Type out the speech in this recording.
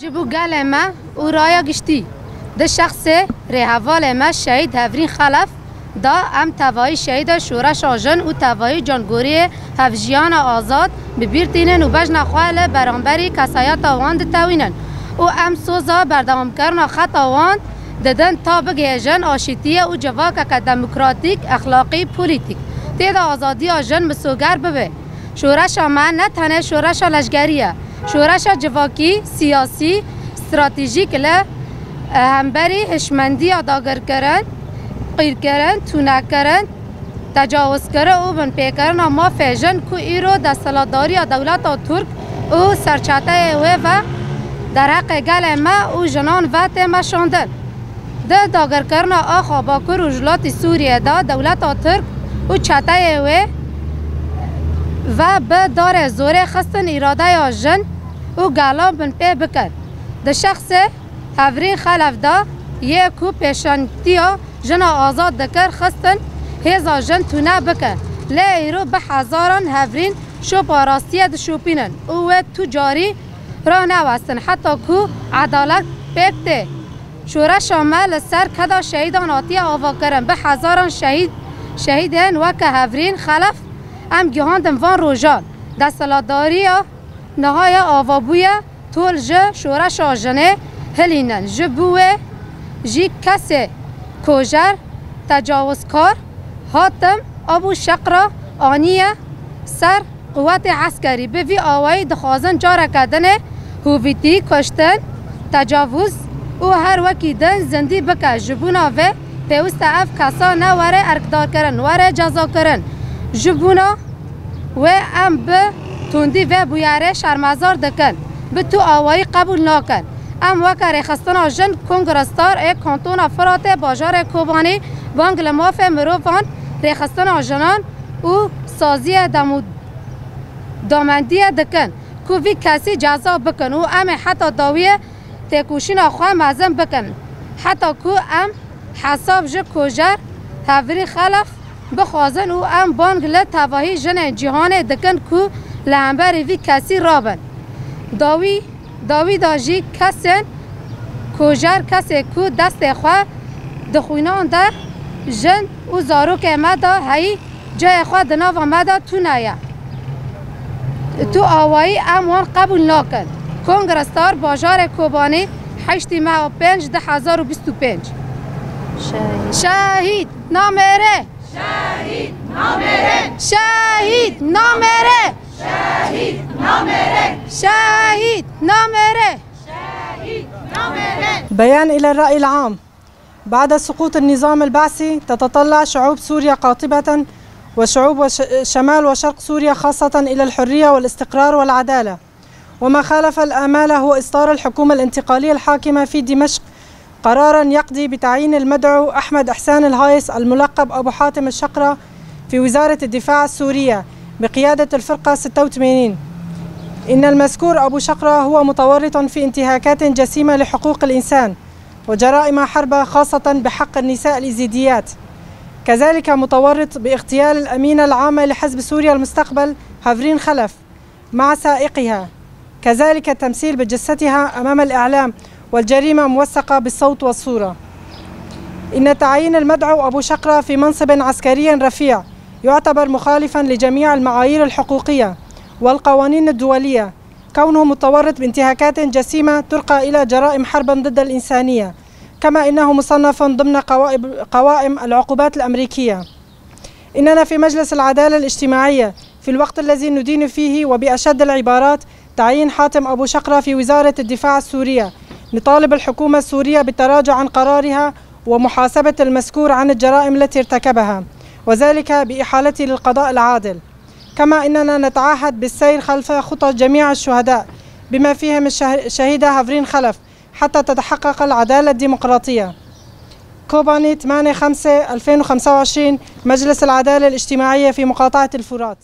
جبو قال ما ورايا قشتي ده شخص رهوال ما شهید هفرین خلف دا ام توایی شهید شورش آجن و توایی جانگوری هفجیان آزاد ببیرتینن و بجن خواه برانبری کسایت آواند تاوینن و ام سوزا بردام کرنا خط آواند ددن تا بگیجن آشیتیه و جواک که دموکراتیک اخلاقی پولیتیک تید آزادی آجن مسوگر ببه شورش ما نه تنه شورش لشگریه شورش جواکی سیاسی استراتژیک له همبری هشمندی داگر کردن قیر کردن تونه کردن تجاوز کردن و بن پیکردن ما فیجن کو ایرو دستلاتداری دولت ترک و سرچاته و در حق گل ما و جنان و تما شاندن ده داگر کردن آخا باکر و جلات سوریه دا دولت ترک و چاته و به دار زوره خستن اراده آجن و گلا بن پی بکر ده شخص هفرین خلف دا یکو پیشانتیا جن آزاد دکر خستن هزا جن تونه بکر لی ایرو به هزاران هفرین شو پاراستیه ده شوپینن او تجاری را نوستن حتی کو عدالت پیکته شورش آمل سر کدا شهیدان آتیه آوا کرن به هزاران شهیدن وکه هفرین خلف ام گیهاندن وان روژان دستلاتداری نهای آوابویه طول جه شورش آجنه هلینن جبوه جی کسی کوجر تجاوزکار حاتم ابو شقرا آنیه سر قوت عسکری به وی آوایی دخوازن جاره کردن هویتی کشتن تجاوز و هر وکی دن زندی بکه جبونا و پیوست اف کسا نه وره ارکدار کرن وره جزا کرن جبونا و ام به توندی و بویاره شرمزار دکن به تو آوایی قبول نکن ام وکر خستان آجن کنگرستار ای کانتون فرات باجار کوبانی وانگل ماف مروفان ریخستان آجنان و سازی دامندی دکن کو وی کسی جزا بکن و ام حتی داویه تکوشین آخواه مزم بکن حتی کو ام حساب جو کوجر هفری خلف بخوازن و ام بانگل تواهی جن جهان دکن کو لعنبر وی کسی رابن داوی داجی کسن کوجر کسی کو دست خواه دخوینان ده جن و زاروک مدا هی جای خواه دناو مدا تو نیا تو آوایی اموان قبول نکن کنگرستار باجار کوبانی 8 ماه و 5 2025 شهید نامره شهید نامره شهید نامره شهید نامره شهید نامره شهید نامره. بيان إلى الرأي العام. بعد سقوط النظام البعثي تتطلع شعوب سوريا قاطبة وشعوب شمال وشرق سوريا خاصة إلى الحرية والاستقرار والعدالة، وما خالف الآمال هو إصدار الحكومة الانتقالية الحاكمة في دمشق قرارا يقضي بتعيين المدعو أحمد إحسان الهايس الملقب أبو حاتم الشقرة في وزارة الدفاع السورية بقيادة الفرقة 86. إن المذكور أبو شقرة هو متورط في انتهاكات جسيمة لحقوق الإنسان وجرائم حرب خاصة بحق النساء الإيزيديات، كذلك متورط باغتيال الأمينة العامة لحزب سوريا المستقبل هفرين خلف مع سائقها، كذلك التمثيل بجثتها أمام الإعلام والجريمة موثقة بالصوت والصورة. إن تعيين المدعو أبو شقرة في منصب عسكري رفيع يعتبر مخالفا لجميع المعايير الحقوقية والقوانين الدولية، كونه متورط بانتهاكات جسيمة ترقى إلى جرائم حرب ضد الإنسانية، كما إنه مصنف ضمن قوائم العقوبات الأمريكية. إننا في مجلس العدالة الاجتماعية في الوقت الذي ندين فيه وبأشد العبارات تعيين حاتم أبو شقرة في وزارة الدفاع السورية، نطالب الحكومة السورية بالتراجع عن قرارها ومحاسبة المذكور عن الجرائم التي ارتكبها، وذلك بإحالته للقضاء العادل. كما إننا نتعهد بالسير خلف خطى جميع الشهداء بما فيهم الشهيدة هفرين خلف حتى تتحقق العدالة الديمقراطية. كوباني 8/5/2025 مجلس العدالة الاجتماعية في مقاطعة الفرات.